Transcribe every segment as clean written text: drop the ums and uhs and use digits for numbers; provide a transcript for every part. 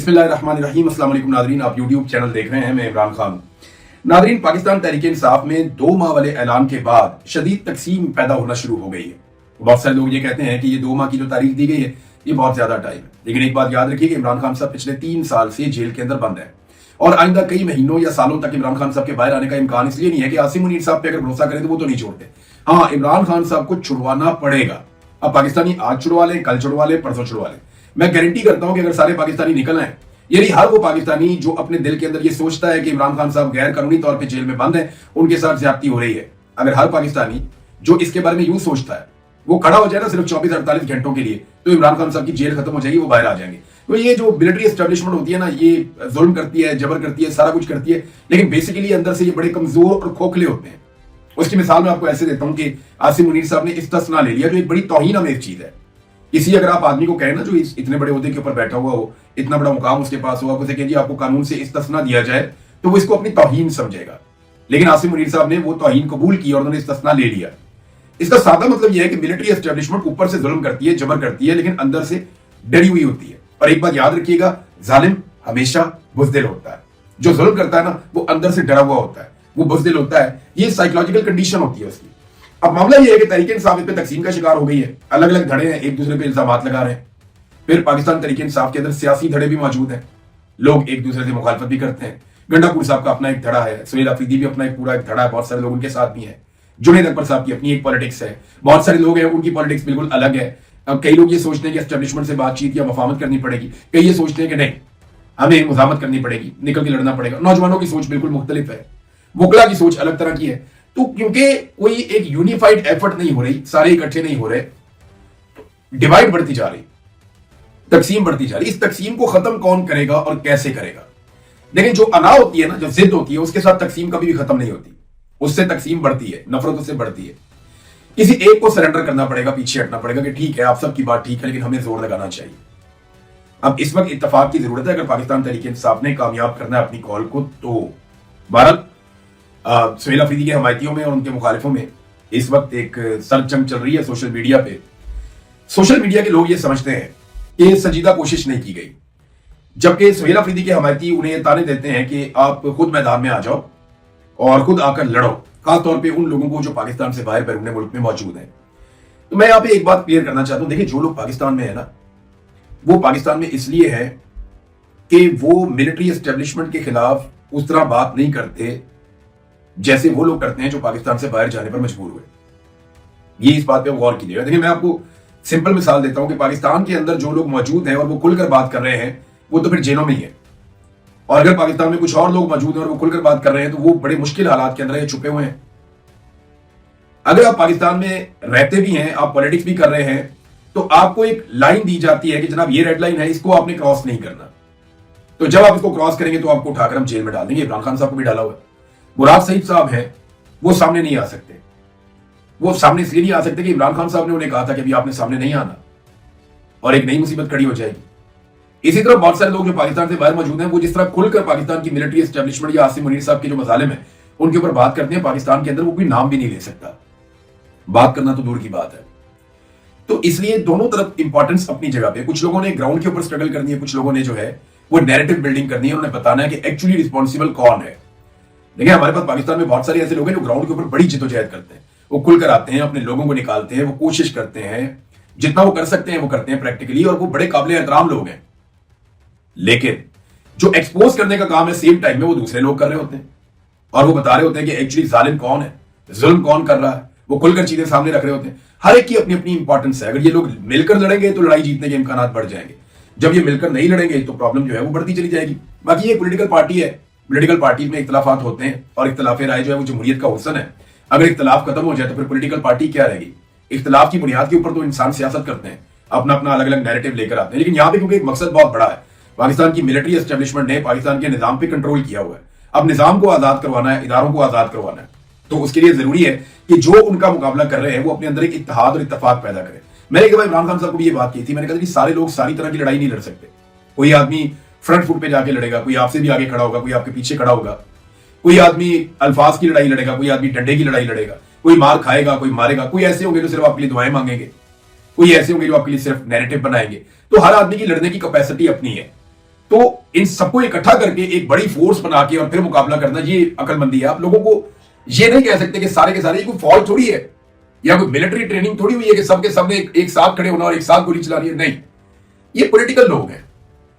बिस्मिल्लाहिर्रहमानिर्रहीम। अस्सलाम वालेकुम नादरीन, आप यूट्यूब चैनल देख रहे हैं। मैं इमरान खान। नादरीन, पाकिस्तान तहरीक इंसाफ में 2 माह वाले ऐलान के बाद शदीद तकसीम पैदा होना शुरू हो गई है। बहुत सारे लोग ये कहते हैं कि ये 2 माह की जो तारीख दी गई है ये बहुत ज्यादा टाइम है, लेकिन एक बात याद रखिए कि इमरान खान साहब पिछले 3 साल से जेल के अंदर बंद है और आइंदा कई महीनों या सालों तक इमरान खान साहब के बाहर आने का इम्कान इसलिए नहीं है कि आसिम मुनीर साहब पे अगर भरोसा करें तो वो तो नहीं छोड़ते। हाँ, इमरान खान साहब को छुड़वाना पड़ेगा। अब पाकिस्तानी आज छुड़वा ले, कल छुड़वा ले, परसों छुड़वा ले, मैं गारंटी करता हूं कि अगर सारे पाकिस्तानी निकल आए, यानी हर वो पाकिस्तानी जो अपने दिल के अंदर ये सोचता है कि इमरान खान साहब गैर कानूनी तौर पे जेल में बंद है, उनके साथ ज्यादती हो रही है, अगर हर पाकिस्तानी जो इसके बारे में यूं सोचता है वो खड़ा हो जाए ना सिर्फ 24-48 घंटों के लिए, तो इमरान खान साहब की जेल खत्म हो जाएगी, वो बाहर आ जाएंगे। तो ये जो मिलिट्री एस्टेब्लिशमेंट होती है ना, ये जुल्म करती है, जबर करती है, सारा कुछ करती है, लेकिन बेसिकली अंदर से ये बड़े कमजोर और खोखले होते हैं। उसकी मिसाल मैं आपको ऐसे देता हूं कि आसिम मुनीर साहब ने इस्तिस्ना ले लिया, जो एक बड़ी तौहीन आमेज चीज है। किसी अगर आप आदमी को कहें ना जो इतने बड़े ओहदे के ऊपर बैठा हुआ हो, इतना बड़ा मुकाम उसके पास हो, आप उसे कहें आपको कानून से इस्तिस्ना दिया जाए, तो वो इसको अपनी तौहीन समझेगा। लेकिन आसिम मुनीर साहब ने वो तौहीन कबूल की और उन्होंने इस्तिस्ना ले लिया। इसका सादा मतलब यह है कि मिलिट्री एस्टेब्लिशमेंट ऊपर से जुल्म करती है, जबर करती है, लेकिन अंदर से डरी हुई होती है। और एक बात याद रखिएगा, जालिम हमेशा बुज़दिल होता है। जो जुल्म करता है ना, वो अंदर से डरा हुआ होता है, वो बुज़दिल होता है। ये साइकोलॉजिकल कंडीशन होती है उसकी। अब मामला यह है कि तहरीक इंसाफ इस पे तकसीम का शिकार हो गई है। अलग अलग धड़े हैं, एक दूसरे पे इल्जामात लगा रहे हैं। फिर पाकिस्तान तहरीक इंसाफ के अंदर सियासी धड़े भी मौजूद हैं, लोग एक दूसरे से मुखालफत भी करते हैं। गंडापुर साहब का अपना एक धड़ा है, सुहेल अफरीदी भी अपना एक पूरा एक धड़ा है, बहुत सारे लोग उनके साथ भी हैं। जुनैद अकबर साहब की अपनी एक पॉलिटिक्स है, बहुत सारे लोग हैं उनकी पॉलिटिक्स बिल्कुल अलग है। अब कई लोग ये सोचते हैं कि एस्टेब्लिशमेंट से बातचीत या मफामत करनी पड़ेगी, कई ये सोचते हैं कि नहीं, हमें मुजामत करनी पड़ेगी, निकल के लड़ना पड़ेगा। नौजवानों की सोच बिल्कुल मुख्तलिफ है, वकला की सोच अलग तरह की है। तो क्योंकि कोई एक यूनिफाइड एफर्ट नहीं हो रही, सारे इकट्ठे नहीं हो रहे, डिवाइड बढ़ती जा रही, तकसीम बढ़ती जा रही। इस तकसीम को खत्म कौन करेगा और कैसे करेगा? लेकिन जो अना होती है ना, जो जिद होती है, उसके साथ तकसीम कभी भी खत्म नहीं होती, उससे तकसीम बढ़ती है, नफरत उससे बढ़ती है। किसी एक को सरेंडर करना पड़ेगा, पीछे हटना पड़ेगा कि ठीक है आप सबकी बात ठीक है, लेकिन हमें जोर लगाना चाहिए। अब इस वक्त इत्तेफाक की जरूरत है। अगर पाकिस्तान तहरीक इंसाफ ने कामयाब करना है अपनी कॉल को, तो भारत सुहेल अफरीदी के हमायतियों में और उनके मुखालिफों में इस वक्त एक सर्द जंग चल रही है सोशल मीडिया पे। सोशल मीडिया के लोग ये समझते हैं कि संजीदा कोशिश नहीं की गई, जबकि सुहेल अफरीदी के हमायती उन्हें ये ताने देते हैं कि आप खुद मैदान में आ जाओ और खुद आकर लड़ो, खासतौर पे उन लोगों को जो पाकिस्तान से बाहर बैरून मुल्क में मौजूद हैं। तो मैं यहाँ पे एक बात क्लियर करना चाहता हूं, देखिए जो लोग पाकिस्तान में है ना, वो पाकिस्तान में इसलिए है कि वो मिलिट्री एस्टेब्लिशमेंट के खिलाफ उस तरह बात नहीं करते जैसे वो लोग करते हैं जो पाकिस्तान से बाहर जाने पर मजबूर हुए। ये इस बात पे गौर कीजिएगा। देखिए मैं आपको सिंपल मिसाल देता हूं कि पाकिस्तान के अंदर जो लोग मौजूद हैं और वो खुलकर बात कर रहे हैं, वो तो फिर जेलों में ही है। और अगर पाकिस्तान में कुछ और लोग मौजूद हैं और वो खुलकर बात कर रहे हैं, तो वो बड़े मुश्किल हालात के अंदर ये छुपे हुए हैं। अगर आप पाकिस्तान में रहते भी हैं, आप पॉलिटिक्स भी कर रहे हैं, तो आपको एक लाइन दी जाती है कि जनाब ये रेड लाइन है, इसको आपने क्रॉस नहीं करना। तो जब आप इसको क्रॉस करेंगे तो आपको उठाकर हम जेल में डाल देंगे। इमरान खान साहब को भी डाला हुआ है। मुराद सईद साहब हैं, वो सामने नहीं आ सकते। वो सामने इसलिए नहीं आ सकते कि इमरान खान साहब ने उन्हें कहा था कि अभी आपने सामने नहीं आना, और एक नई मुसीबत खड़ी हो जाएगी। इसी तरह बहुत सारे लोग जो पाकिस्तान से बाहर मौजूद हैं, वो जिस तरह खुलकर पाकिस्तान की मिलिट्री एस्टेब्लिशमेंट या आसिम मुनीर साहब के जो मसालिम है उनके ऊपर बात करते हैं, पाकिस्तान के अंदर वो कोई नाम भी नहीं ले सकता, बात करना तो दूर की बात है। तो इसलिए दोनों तरफ इंपॉर्टेंस अपनी जगह पे। कुछ लोगों ने ग्राउंड के ऊपर स्ट्रगल करनी है, कुछ लोगों ने जो है वो नैरेटिव बिल्डिंग करनी है, उन्हें बताना है कि एक्चुअली रिस्पॉन्सिबल कौन है। देखिए हमारे पास पाकिस्तान में बहुत सारे ऐसे लोग हैं जो ग्राउंड के ऊपर बड़ी जिद्दोजहद करते हैं, वो खुलकर आते हैं, अपने लोगों को निकालते हैं, वो कोशिश करते हैं, जितना वो कर सकते हैं वो करते हैं प्रैक्टिकली, और वो बड़े काबिल एहतराम लोग हैं। लेकिन जो एक्सपोज करने का काम है सेम टाइम में वो दूसरे लोग कर रहे होते हैं, और वो बता रहे होते हैं कि एक्चुअली जालिम कौन है, जुल्म कौन कर रहा है, वो खुलकर चीजें सामने रख रहे होते हैं। हर एक की अपनी अपनी इंपॉर्टेंस है। अगर ये लोग मिलकर लड़ेंगे तो लड़ाई जीतने के इम्कान बढ़ जाएंगे, जब ये मिलकर नहीं लड़ेंगे तो प्रॉब्लम जो है वो बढ़ती चली जाएगी। बाकी ये पॉलिटिकल पार्टी है, पॉलिटिकल पार्टी में इख्तलाफात होते हैं, और इख्तलाफ राय जो है वो जमहूरियत का हुस्न है। अगर इख्तलाफ खत्म हो जाए तो फिर पॉलिटिकल पार्टी क्या रहेगी? इख्तलाफ की बुनियाद के ऊपर तो इंसान सियासत करते हैं, अपना अपना अलग अलग नैरेटिव लेकर आते हैं। लेकिन यहाँ पे क्योंकि एक मकसद बहुत बड़ा है, पाकिस्तान की मिलिट्री एस्टेब्लिशमेंट ने पाकिस्तान के निजाम पे कंट्रोल किया हुआ है। अब निजाम को आजाद करवाना है, इदारों को आजाद करवाना है, तो उसके लिए जरूरी है कि जो उनका मुकाबला कर रहे हैं वो अपने अंदर एक इत्तेहाद और इत्तेफाक पैदा करें। मैंने एक बार इमरान खान साहब को भी ये बात की थी, मैंने कहा कि सारे लोग सारी तरह की लड़ाई नहीं लड़ सकते। कोई आदमी फ्रंट फुट पे जाके लड़ेगा, कोई आपसे भी आगे खड़ा होगा, कोई आपके पीछे खड़ा होगा, कोई आदमी अल्फाज की लड़ाई लड़ेगा, कोई आदमी डंडे की लड़ाई लड़ेगा, कोई मार खाएगा, कोई मारेगा, कोई ऐसे होंगे जो सिर्फ आपके लिए दुआएं मांगेंगे, कोई ऐसे होंगे जो आपके लिए सिर्फ नैरेटिव बनाएंगे। तो हर आदमी की लड़ने की कैपेसिटी अपनी है। तो इन सबको इकट्ठा करके एक बड़ी फोर्स बना के और फिर मुकाबला करना, ये अकलमंदी है। आप लोगों को ये नहीं कह सकते कि सारे के सारे कोई फौज थोड़ी है या कोई मिलिट्री ट्रेनिंग थोड़ी हुई है कि सबके सबने एक साथ खड़े होना और एक साथ गोली चलानी है। नहीं, ये पॉलिटिकल लोग हैं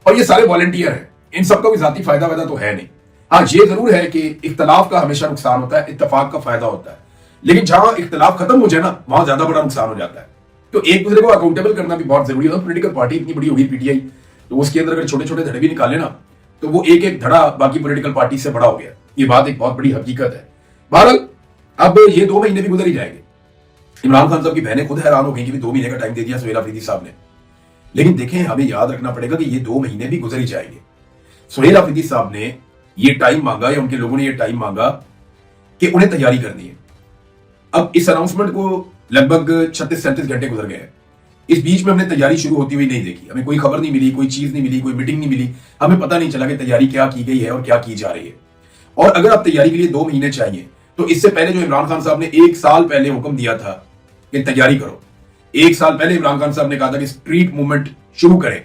और ये सारे वॉलंटियर हैं। इन सबका कोई जाती फायदा वायदा तो है नहीं। हाँ, ये जरूर है कि इख्तलाफ का हमेशा नुकसान होता है, इत्तेफाक का फायदा होता है, लेकिन जहां इख्तलाफ खत्म हो जाए ना, वहां ज्यादा बड़ा नुकसान हो जाता है। तो एक दूसरे को अकाउंटेबल करना भी बहुत जरूरी है। पॉलिटिकल पार्टी इतनी बड़ी होगी पीटीआई, तो उसके अंदर अगर छोटे छोटे धड़े भी निकाले ना, तो वो एक एक धड़ा बाकी पॉलिटिकल पार्टी से बड़ा हो गया। ये बात एक बहुत बड़ी हकीकत है। बहरहाल अब ये 2 महीने भी गुजर ही जाएंगे। इमरान खान साहब की बहनें खुद हैरान हो गई कि 2 महीने का टाइम दे दिया सुहेल अफरीदी साहब ने। लेकिन देखें, हमें याद रखना पड़ेगा कि ये 2 महीने भी गुजर ही जाएंगे। सुहेल अफरीदी साहब ने ये टाइम मांगा या उनके लोगों ने ये टाइम मांगा कि उन्हें तैयारी करनी है। अब इस अनाउंसमेंट को लगभग 36-37 घंटे गुजर गए हैं। इस बीच में हमने तैयारी शुरू होती हुई नहीं देखी। हमें कोई खबर नहीं मिली, कोई चीज नहीं मिली, कोई मीटिंग नहीं मिली। हमें पता नहीं चला कि तैयारी क्या की गई है और क्या की जा रही है। और अगर आप तैयारी के लिए 2 महीने चाहिए, तो इससे पहले जो इमरान खान साहब ने 1 साल पहले हुक्म दिया था कि तैयारी करो, 1 साल पहले इमरान खान साहब ने कहा था कि स्ट्रीट मूवमेंट शुरू करें,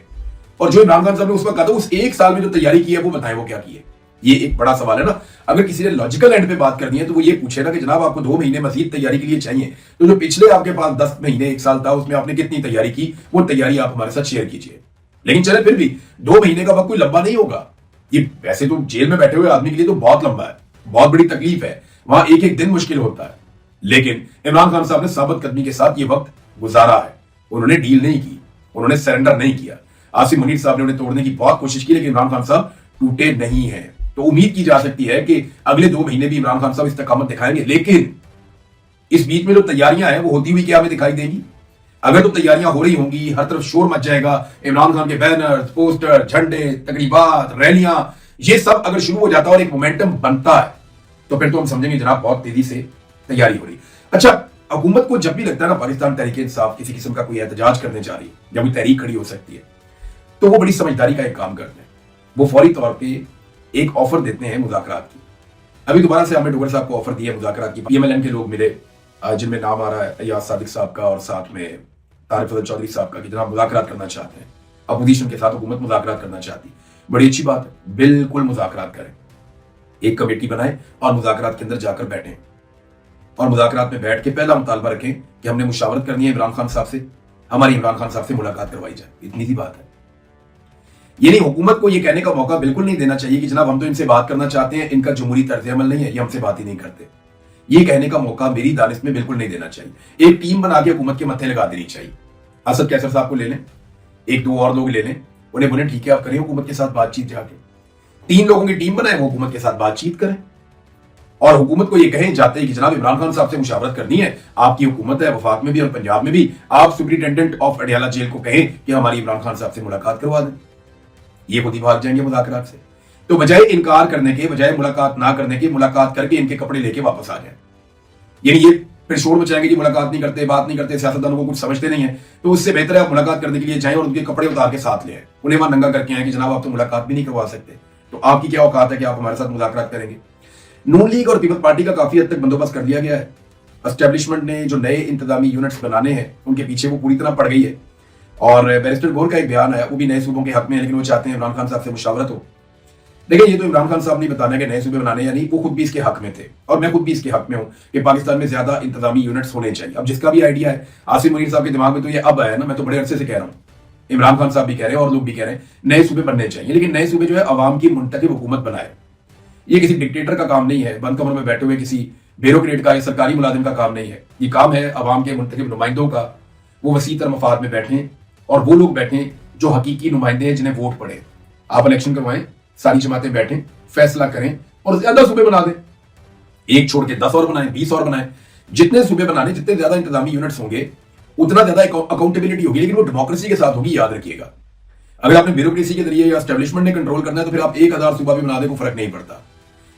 और जो इमरान खान साहब ने उस वक्त कहा था, उस 1 साल में जो तैयारी की है वो बताएं वो क्या की है। ये एक बड़ा सवाल है ना। अगर किसी ने लॉजिकल एंड पे बात करनी है तो वो ये पूछे ना कि जनाब आपको 2 महीने मजीद तैयारी के लिए चाहिए, तो जो पिछले आपके पास 10 महीने 1 साल था उसमें आपने कितनी तैयारी की, वो तैयारी आप हमारे साथ शेयर कीजिए। लेकिन चले, फिर भी 2 महीने का वक्त कोई लंबा नहीं होगा। ये वैसे तो जेल में बैठे हुए आदमी के लिए तो बहुत लंबा है, बहुत बड़ी तकलीफ है, वहां एक एक दिन मुश्किल होता है। लेकिन इमरान खान साहब ने साबित कदमी के साथ ये वक्त गुजारा है। उन्होंने डील नहीं की, उन्होंने सरेंडर नहीं किया। आसिम मुनीर साहब ने उन्हें तोड़ने की बहुत कोशिश की, लेकिन इमरान खान साहब टूटे नहीं है। तो उम्मीद की जा सकती है कि अगले 2 महीने भी इमरान खान साहब इस्तेकामत दिखाएंगे। लेकिन इस बीच में जो तैयारियां हैं वो होती हुई क्या हमें दिखाई देंगी? अगर तो तैयारियां हो रही होंगी, हर तरफ शोर मच जाएगा, इमरान खान के बैनर, पोस्टर, झंडे, तकरीबात, रैलियां, ये सब अगर शुरू हो जाता है और एक मोमेंटम बनता है, तो फिर तो हम समझेंगे जनाब बहुत तेजी से तैयारी हो रही। अच्छा, हुकूमत को जब भी लगता है ना पाकिस्तान तहरीक इंसाफ किसी किस्म का कोई एहतजाज करने जा रही है या कोई तहरीक खड़ी हो सकती है, तो वो बड़ी समझदारी का एक काम करते हैं। वो फौरी तौर पर एक ऑफर देते हैं मुज़ाकरात की। अभी दोबारा से आमिर डोगर साहब को ऑफर दिया मुज़ाकरात की। पीएमएलएन के लोग मिले, जिनमें नाम आ रहा है अयाज सादिक साहब का और साथ में तारिक फजल चौधरी साहब का, कि जनाब मुज़ाकरात करना चाहते हैं, अपोजिशन के साथ हुकूमत मुज़ाकरात करना चाहती। बड़ी अच्छी बात है, बिल्कुल मुज़ाकरात करें। एक कमेटी बनाए और मुज़ाकरात के अंदर जाकर बैठें और मुज़ाकरात में बैठ के पहला मुतालबा रखें कि हमने मुशावरत करनी है इमरान खान साहब से, हमारी इमरान खान साहब से मुलाकात करवाई जाए। इतनी सी बात है। ये नहीं, हुकूमत को ये कहने का मौका बिल्कुल नहीं देना चाहिए कि जनाब हम तो इनसे बात करना चाहते हैं, इनका जमहूरी तर्ज अमल नहीं है, ये हमसे बात ही नहीं करते। ये कहने का मौका मेरी दानिश में बिल्कुल नहीं देना चाहिए। एक टीम बना के हुकूमत के मत्थे लगा देनी चाहिए। असद कैसर साहब को ले लें, 1-2 और लोग ले लें, उन्हें बोले ठीक है आप करें हुकूमत के साथ बातचीत, जाके 3 लोगों की टीम बनाए, वो हुकूमत के साथ बातचीत करें और हुकूमत को ये कहें जाते हैं कि जनाब इमरान खान साहब से मुशावरत करनी है, आपकी हुकूमत है वफाक में भी और पंजाब में भी, आप सुप्रिंटेंडेंट ऑफ अडियाला जेल को कहें कि हमारी इमरान खान साहब से मुलाकात करवा दें। ये खुद ही भाग जाएंगे मुज़ाकरात से। तो बजाय इनकार करने के, बजाय मुलाकात ना करने के, मुलाकात करके इनके कपड़े लेके वापस आ जाए। यानी ये फिर शोर मचाएंगे कि मुलाकात नहीं करते, बात नहीं करते, सियासतदानों को कुछ समझते नहीं है, तो उससे बेहतर है आप मुलाकात करने के लिए जाएं और उनके कपड़े उतार के साथ ले आए, उन्हें वहां नंगा करके आए कि जनाब आप तो मुलाकात भी नहीं करवा सकते, तो आपकी क्या औकात है कि आप हमारे साथ मुज़ाकरात करेंगे। नून लीग और पीपल्स पार्टी का काफी हद तक बंदोबस्त कर लिया गया है। एस्टेब्लिशमेंट ने जो नए इंतजामी यूनिट्स बनाने हैं उनके पीछे वो पूरी तरह पड़ गई है। और बैरिस्टर गौर का एक बयान है, वो भी नए सूबों के हक में है, लेकिन वो चाहते हैं इमरान खान साहब से मुशावरत हो। देखिए, ये तो इमरान खान साहब नहीं बताना कि नए सूबे बनाने या नहीं, वो खुद भी इसके हक में थे और मैं खुद भी इसके हक में हूं कि पाकिस्तान में ज्यादा इंतजामी यूनिट्स होने चाहिए। अब जिसका भी आइडिया है, आसिम मुनीर साहब के दिमाग में तो ये अब आया ना, मैं तो बड़े अरसे से कह रहा हूं, इमरान खान साहब भी कह रहे हैं और लोग भी कह रहे हैं नए सूबे बनने चाहिए, लेकिन नए सूबे जो है अवाम की मुंतखब हुकूमत बनाए। ये किसी डिक्टेटर का काम नहीं है, बंद कमरों में बैठे हुए किसी ब्यूरोक्रेट का या सरकारी मुलाजिम का काम नहीं है। ये काम है अवाम के मुंतखब नुमाइंदों का। वो वसी तर मफाद में बैठे और वो लोग बैठे जो हकीकी नुमाइंदे हैं, जिन्हें वोट पड़े। आप इलेक्शन करवाएं, सारी जमातें बैठें, फैसला करें और ज्यादा सूबे बना दें, एक छोड़ के 10 और बनाएं, 20 और बनाएं। जितने सूबे बनाने, जितने ज्यादा इंतजामी यूनिट्स होंगे, उतना ज्यादा अकाउंटेबिलिटी होगी, लेकिन वो डेमोक्रेसी के साथ होगी, याद रखिएगा। अगर आपने ब्यूरोक्रेसी के जरिए या एस्टेब्लिशमेंट ने कंट्रोल करना है तो फिर आप 1000 सूबा भी बना दे, को फर्क नहीं पड़ता।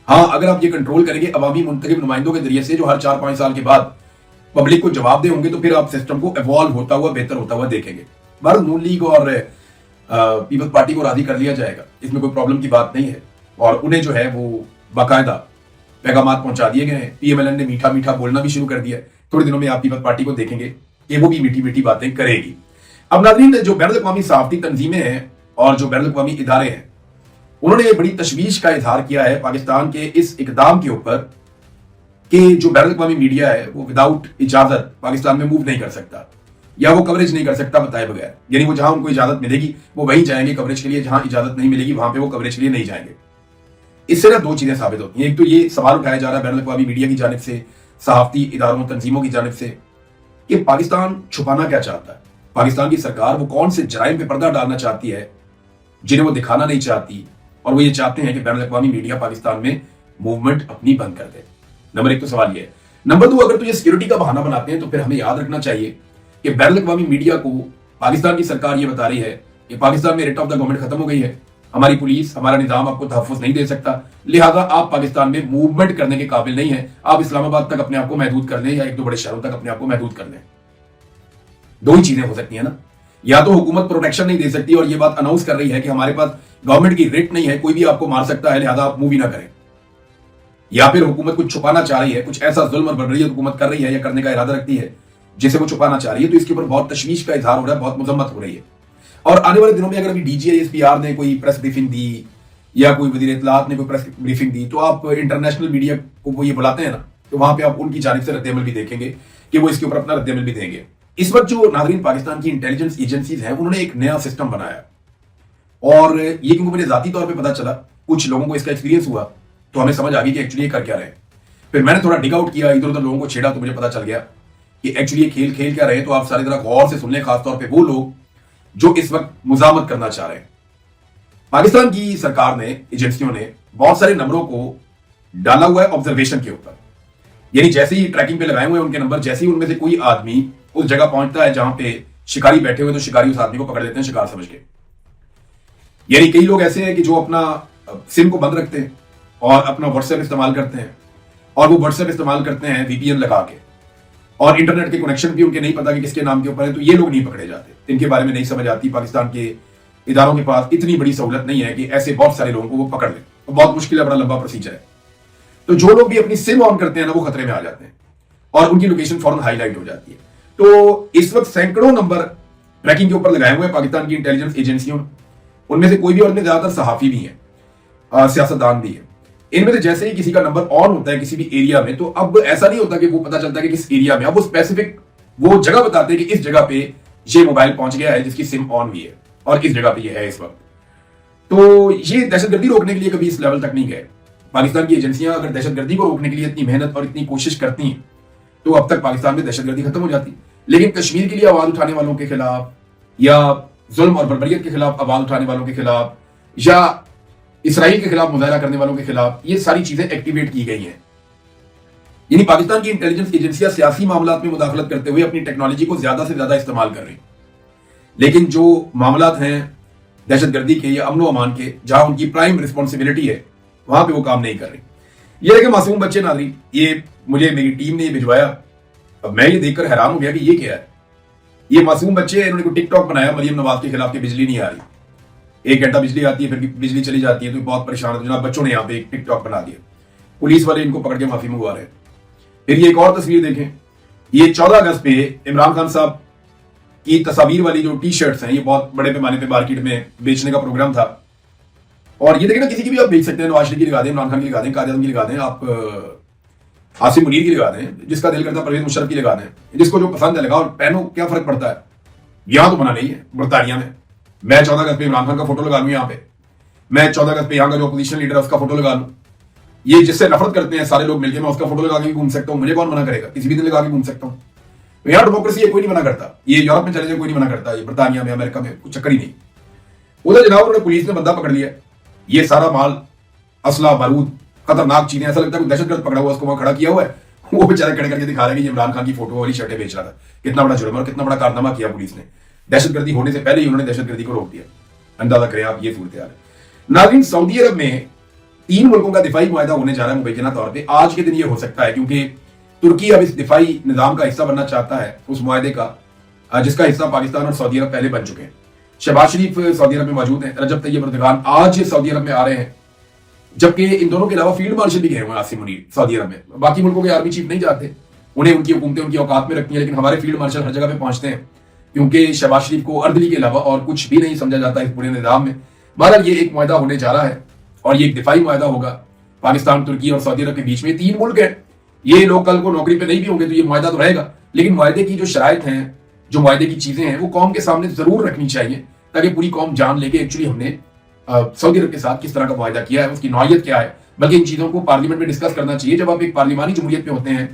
हाँ, अगर आप ये कंट्रोल करेंगे अवामी मुंतखब नुमाइंदों के जरिए से, जो हर 4-5 साल के बाद पब्लिक को जवाब दे होंगे, तो फिर आप सिस्टम को इवॉल्व होता हुआ, बेहतर होता हुआ देखेंगे। भारत नून लीग और पीपल्स पार्टी को राजी कर लिया जाएगा, इसमें कोई प्रॉब्लम की बात नहीं है। और उन्हें जो है वो बाकायदा पैगामात पहुंचा दिए गए हैं। पीएमएलएन ने मीठा मीठा बोलना भी शुरू कर दिया है। थोड़े दिनों में आप पीपल्स पार्टी को देखेंगे कि वो भी मीठी मीठी बातें करेगी। अब नाज़रीन, जो बैनुल अक़वामी सहाफ़ती तंजीमें हैं और जो बैनुल अक़वामी इदारे हैं, उन्होंने बड़ी तशवीश का इजहार किया है पाकिस्तान के इस इकदाम के ऊपर कि जो बैनुल अक़वामी मीडिया है वो विदाउट इजाजत पाकिस्तान में मूव नहीं कर सकता या वो कवरेज नहीं कर सकता बताए बगैर। यानी वो जहां उनको इजाजत मिलेगी वो वहीं जाएंगे कवरेज के लिए, जहां इजाजत नहीं मिलेगी वहां पे वो कवरेज के लिए नहीं जाएंगे। इससे ना दो चीजें साबित होती हैं। एक तो ये सवाल उठाया जा रहा है बैनुल अक़वामी मीडिया की जानिब से, सहाफती इदारों तंजीमों की जानिब से, कि पाकिस्तान छुपाना क्या चाहता है, पाकिस्तान की सरकार वो कौन से जराइम पे पर्दा डालना चाहती है जिन्हें वो दिखाना नहीं चाहती, और वो ये चाहते हैं कि बैनुल अक़वामी मीडिया पाकिस्तान में मूवमेंट अपनी बंद कर दे। नंबर एक तो सवाल ये है। नंबर दो, अगर तो ये सिक्योरिटी का बहाना बनाते हैं तो फिर हमें याद रखना चाहिए कि बैनुल अक़वामी मीडिया को पाकिस्तान की सरकार ये बता रही है कि पाकिस्तान में रिट ऑफ द गवर्नमेंट खत्म हो गई है, हमारी पुलिस हमारा निजाम आपको तहफ़्फ़ुज़ नहीं दे सकता, लिहाजा आप पाकिस्तान में मूवमेंट करने के काबिल नहीं है, आप इस्लामाबाद तक अपने आप को महदूद कर लें या एक दो बड़े शहरों तक अपने आप को महदूद कर लें। दो ही चीजें हो सकती है ना, या तो हुकूमत प्रोटेक्शन नहीं दे सकती और ये बात अनाउंस कर रही है कि हमारे पास गवर्नमेंट की रिट नहीं है, कोई भी आपको मार सकता है, लिहाजा आप मूव ही ना करें, या फिर हुकूमत कुछ छुपाना चाह रही है, कुछ ऐसा जुल्म और बर्बरियत हुकूमत कर रही है या करने का इरादा रखती है जिसे वो छुपाना चाह रही है। तो इसके ऊपर बहुत तशवीश का इजहार हो रहा है, बहुत मजम्मत हो रही है। और आने वाले दिनों में अगर अभी DGISPR ने कोई प्रेस ब्रीफिंग दी या कोई वजीर इत्तलात ने कोई प्रेस ब्रीफिंग दी तो आप इंटरनेशनल मीडिया को वो ये बुलाते हैं ना, तो वहां पे आप उनकी जानिब से रद्दअमल भी देखेंगे कि वो इसके ऊपर अपना रद्दअमल भी देंगे। इस वक्त जो नाज़रीन पाकिस्तान की इंटेलिजेंस एजेंसीज हैं उन्होंने एक नया सिस्टम बनाया, और ये क्योंकि मुझे जाती तौर पर पता चला, कुछ लोगों को इसका एक्सपीरियंस हुआ तो हमें समझ आ गई कि एक्चुअली ये कर क्या रहे हैं। फिर मैंने थोड़ा डिग आउट किया, इधर उधर लोगों को छेड़ा तो मुझे पता चल गया कि एक्चुअली ये खेल खेल क्या रहे हैं। तो आप सारी तरह गौर से सुन लें, खासतौर पे वो लोग जो इस वक्त मुजामत करना चाह रहे हैं। पाकिस्तान की सरकार ने, एजेंसियों ने बहुत सारे नंबरों को डाला हुआ है ऑब्जर्वेशन के ऊपर, यानी जैसे ही ट्रैकिंग पे लगाए हुए हैं उनके नंबर, जैसे ही उनमें से कोई आदमी उस जगह पहुंचता है जहां पे शिकारी बैठे हुए तो शिकारी उस आदमी को पकड़ लेते हैं शिकार समझ के। यानी कई लोग ऐसे हैं कि जो अपना सिम को बंद रखते हैं और अपना व्हाट्सएप इस्तेमाल करते हैं, और वो व्हाट्सएप इस्तेमाल करते हैं VPN लगा के, और इंटरनेट के कनेक्शन भी उनके नहीं पता कि किसके नाम के ऊपर है, तो ये लोग नहीं पकड़े जाते, इनके बारे में नहीं समझ आती। पाकिस्तान के इदारों के पास इतनी बड़ी सहूलत नहीं है कि ऐसे बहुत सारे लोगों को वो पकड़ ले, तो बहुत मुश्किल है, बड़ा लंबा प्रोसीजर है। तो जो लोग भी अपनी सिम ऑन करते हैं ना वो खतरे में आ जाते हैं और उनकी लोकेशन फौरन हाईलाइट हो जाती है। तो इस वक्त सैकड़ों नंबर ट्रैकिंग के ऊपर लगाए हुए हैं पाकिस्तान की इंटेलिजेंस एजेंसियों, उनमें से कोई भी, और इनमें ज्यादातर सहाफी भी हैं, सियासतदान भी है। इनमें से जैसे ही किसी का नंबर ऑन होता है किसी भी एरिया में, तो अब ऐसा नहीं होता कि वो पता चलता है कि किस एरिया में, अब वो स्पेसिफिक वो जगह बताते हैं कि इस जगह पे ये मोबाइल पहुंच गया है जिसकी सिम ऑन भी है और इस जगह पे ये है इस वक्त। तो ये दहशतगर्दी रोकने के लिए कभी इस लेवल तक नहीं गए। पाकिस्तान की एजेंसियां अगर दहशतगर्दी को रोकने के लिए इतनी मेहनत और इतनी कोशिश करती हैं तो अब तक पाकिस्तान में दहशतगर्दी खत्म हो जाती। लेकिन कश्मीर के लिए आवाज उठाने वालों के खिलाफ, या जुल्म और बर्बरियत के खिलाफ आवाज उठाने वालों के खिलाफ, या इसराइल के खिलाफ मुजाहरा करने वालों के खिलाफ, ये सारी चीजें एक्टिवेट की गई हैं। यानी पाकिस्तान की इंटेलिजेंस एजेंसियां सियासी मामलात में मुदाखलत करते हुए अपनी टेक्नोलॉजी को ज्यादा से ज्यादा इस्तेमाल कर रही, लेकिन जो मामलात हैं दहशतगर्दी के या अमनो अमान के, जहां उनकी प्राइम रिस्पॉन्सिबिलिटी है, वहां पे वो काम नहीं कर रही। ये देखें मासूम बच्चे नाज़रीन, ये मुझे मेरी टीम ने भिजवाया, अब मैं ये देखकर हैरान हो गया कि ये क्या है। ये मासूम बच्चे, इन्होंने कोई टिकटॉक बनाया मरियम नवाज के खिलाफ कि बिजली नहीं आ रही, 1 घंटा बिजली आती है फिर बिजली चली जाती है, तो बहुत परेशान है। जनाब बच्चों ने यहाँ पे एक टिकटॉक बना दिया, पुलिस वाले इनको पकड़ के माफी मंगवा रहे हैं। फिर ये एक और तस्वीर देखें, ये 14 अगस्त पे इमरान खान साहब की तस्वीर वाली जो टी-शर्ट्स हैं, ये बहुत बड़े पैमाने पे मार्केट में बेचने का प्रोग्राम था। और ये देखें ना, किसी की भी आप बेच सकते हैं, नवाज शरीफ की लगा दें, इमरान खान की लगा दें, कादिर आज़म की लगा दें, आप आसिम मुनीर की लगा दें, जिसका दिल करता है परवेज मुशर्रफ की लगा दें, जिसको जो पसंद है लगा, और पहनो, क्या फर्क पड़ता है। यहां तो मना नहीं है, बरतानिया में मैं 14 अगस्त पे इमरान खान का फोटो लगा लूं, यहाँ पे मैं 14 अगस्त पे यहाँ का जो अपोजिशन लीडर है उसका फोटो लगा लूं, ये जिससे नफरत करते हैं सारे लोग मिलकर, मैं उसका फोटो लगा के घूम सकता हूं, मुझे कौन मना करेगा, किसी भी दिन लगा के घूम सकता हूं। तो यहाँ डेमोक्रेसी है, कोई नहीं मना करता। ये यूरोप में चले जाए कोई नहीं मना करता, ये बरतानिया में, अमेरिका में कुछ चक्कर ही नहीं। उधर जनाब उन्होंने पुलिस ने बंदा पकड़ लिया, ये सारा माल, असला, बारूद, खतरनाक चीजें, ऐसा लगता है कोई दहशतगर्द पकड़ा हुआ, उसको वहां खड़ा किया हुआ है, वो बेचारे खड़े करके दिखा रहे हैं कि इमरान खान की फोटो वाली शर्टें बेच रहा था। कितना बड़ा जुर्म और कितना बड़ा कारनामा किया पुलिस ने, दहशतगर्दी होने से पहले ही उन्होंने दहशतगर्दी को रोक दिया। अंदाजा करें आप, ये सूरत है। नाज़रीन, सऊदी अरब में 3 मुल्कों का दिफाई मुआहदा होने जा रहा है मुबैना तौर पे। आज के दिन ये हो सकता है क्योंकि तुर्की अब इस दिफाई निजाम का हिस्सा बनना चाहता है, उस मुआहदे का, जिसका हिस्सा पाकिस्तान और सऊदी अरब पहले बन चुके हैं। शहबाज शरीफ सऊदी अरब में मौजूद हैं, रजब तैयब एर्दोगान आज सऊदी अरब में आ रहे हैं, जबकि इन दोनों के अलावा फील्ड मार्शल भी गए हुए हैं आसिम मुनीर सऊदी अरब में। बाकी मुल्कों के आर्मी चीफ नहीं जाते, उन्हें उनकी हुकूमतें उनकी औकात में रखती हैं, लेकिन हमारे फील्ड मार्शल हर जगह पे पहुंचते हैं क्योंकि शहबाज शरीफ को अर्दली के अलावा और कुछ भी नहीं समझा जाता इस पूरे निजाम में। बहरहाल ये एक मुआहदा होने जा रहा है और ये एक दिफाई मायदा होगा। पाकिस्तान, तुर्की और सऊदी अरब के बीच में 3 मुल्क है। ये लोग कल को नौकरी पे नहीं भी होंगे तो ये मुआहदा तो रहेगा, लेकिन मुआहदे की जो शराइत हैं, जो मुआहदे की चीजें हैं, वो कौम के सामने जरूर रखनी चाहिए, ताकि पूरी कौम जान ले कि एक्चुअली हमने सऊदी अरब के साथ किस तरह का मुआहदा किया है, उसकी नौयत क्या है। बल्कि इन चीजों को पार्लियामेंट में डिस्कस करना चाहिए। जब आप एक पार्लिमानी जमहूरियत में होते हैं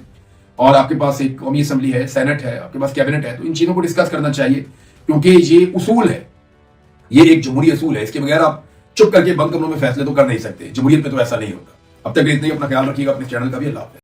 और आपके पास एक कौमी असम्बली है, सेनेट है, आपके पास कैबिनेट है, तो इन चीजों को डिस्कस करना चाहिए, क्योंकि ये उसूल है, ये एक जमहूरी असूल है। इसके बगैर आप चुप करके बंद कमरों में फैसले तो कर नहीं सकते। जमहूरियत में तो ऐसा नहीं होता। अब तक इतना ही। अपना ख्याल रखिएगा, अपने चैनल का भी। अल्लाह हाफ़िज़।